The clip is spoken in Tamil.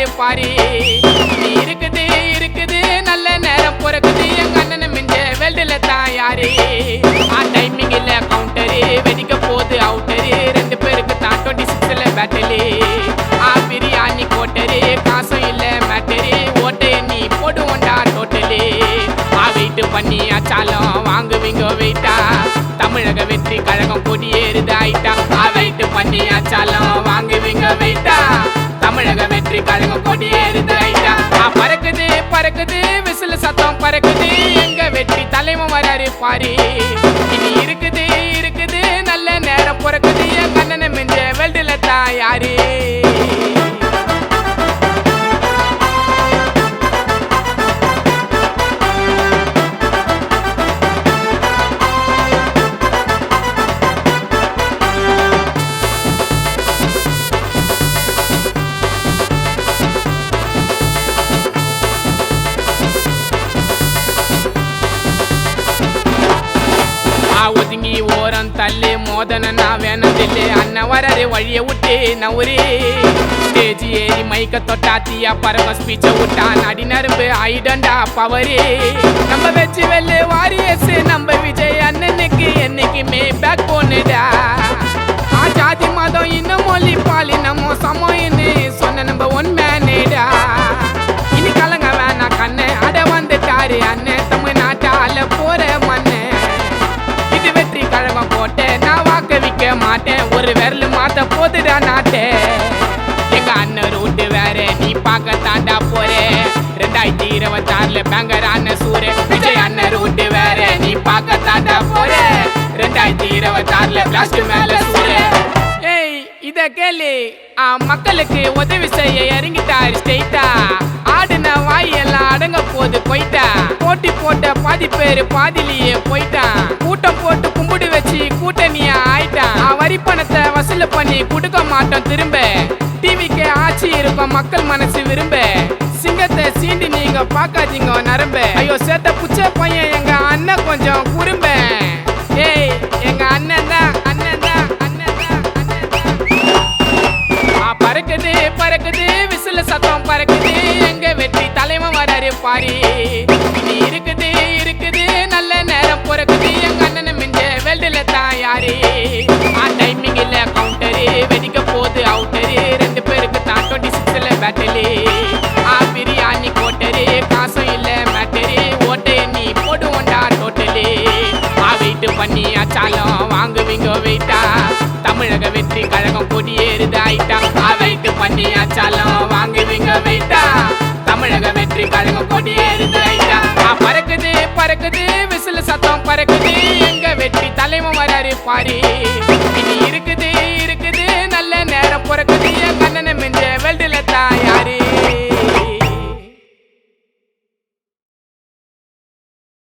வராரு பாரு. இருக்குது இருக்குது நல்ல நேரம் பிறக்குது எங்க அண்ணன் மிஞ்ச வெல்டுல தான் யாரு. டைமிங் இல்ல கவுண்டரு வெடிக்க போது அவுட்டரு 2 பேருக்கு தான் 26ல பேட்டலு. பிரியாணி கோட்டரு காசும் இல்ல மேட்டரு ஓட்டைய நீ போடுவோண்டா டோட்டலு. வெயிட் பண்ணி அச்சாலும் வாங்குவீங்க வெயிட்டா தமிழக வெற்றி கழகம் கொடியேறுது ஆயிட்டா. வெயிட் பண்ணி அச்சாலும் வாங்குவீங்க வெயிட்டா தமிழக வெற்றி கழகம் கொடியேறுது ஆயிட்டா. பறக்குது பறக்குது விசில் சத்தம் பறக்குது எங்க வெற்றி தலைவன் வராரு பாரு. இனி இருக்குது இருக்குது நல்ல நேரம் பிறக்குது என் கண்ணனை மிஞ்ச வெல்டுல தான் யாரு. ஒதுங்கி ஓரம் தள்ளு மோதன நான் வேணதில்லை அண்ணன் வராரு வழிய விட்டு நவுரு. ஸ்டேஜ் ஏறி மைக்க தொட்டாத்தியா பறவை ஸ்பீச்ச விட்டா நடி நரம்பு ஆயிடண்டா பவரு. நம்ம வச்சு வெள்ளு வாரியஸ் நம்ம விஜய் அண்ணனுக்கு என்னைக்குமே பேக் போனுடா. ஜாதி மதம் இன்னும் மொழி பாலினமோ சமயன்னு சொன்ன நம்ம ஒன் மேனேடா. இனி கலங்க வேணா கண்ணு அட வந்துட்டாரு அண்ணன் தமிழ்நாட்டால போற மண்ணு. கழகம் போட்ட நான் வாக்க விக்க மாட்டேன் ஒரு விரல் மாத்த போதுடா நாட்டே. எங்க அண்ணன் ரூட்டு வேற நீ பார்க்க தாண்டா போறே 2026 பேங்கரான சூரே. விஜய் அண்ணன் ரூட்டு வேற நீ பார்க்க தாண்டா போறே 2026 பிளாஸ்ட் மேல சூரே. ஏய் இத கேளு மக்களுக்கு உதவி செய்ய இறங்கிட்டாரு ஸ்டேட்டா. ஆடுன வாய் எல்லாம் அடங்க போது போயிட்டா. போட்டி போட்ட பாதி பேரு பாதிலேயே போயிட்டான். கூட்டம் போட்டு கும்பிடு வச்சு கூட்டணியா ஆயிட்டான். வரி பணத்தை வசூல் பண்ணி கொடுக்க மாட்டோம் திரும்ப. டிவிக்கு ஆட்சி இருக்கும் மக்கள் மனசு விரும்ப. சிங்கத்தை சீண்டி நீங்க பாக்காதீங்க நரம்ப. ஐயோ சேத்த புச்ச பையன் எங்க அண்ணன் கொஞ்சம் குறும்ப. ஏய் எங்க அண்ணன் தான் அண்ணன் தான் அண்ணன் தான் அண்ணன் தான். பறக்குது பறக்குது விசில் சத்தம் பறக்குது எங்க வெற்றி தலைவன் வராரு பாரு. இனி இருக்குது இருக்குது நல்ல நேரம் பிறக்குது எங்க அண்ணன் மிஞ்ச வெல்டுல தான் யாரு. டைமிங் இல்ல கவுண்டரு வெடிக்க போது அவுட்டரு 2 பேருக்கு தான் 26ல பேட்டலு. பிரியாணி கோட்டரு காசும் இல்ல மேட்டரு ஓட்டைய நீ போடுவோண்டா டோட்டலு. வெயிட் பண்ணி அச்சாலும் வாங்குவீங்க வெயிட்டா தமிழக வெற்றி கழகம் கொடியேறுது ஆயிட்டா. வெயிட் பண்ணி அச்சாலும் வாங்குவீங்க வெயிட்டா தமிழக வெற்றி கழகம் கொடியேறுது ஆயிட்டா. பறக்குது பறக்குது விசில் சத்தம் பறக்குது எங்க வெற்றி தலைவன் வராரு பாரு. இனி இருக்குது இருக்குது நல்ல நேரம் பிறக்குது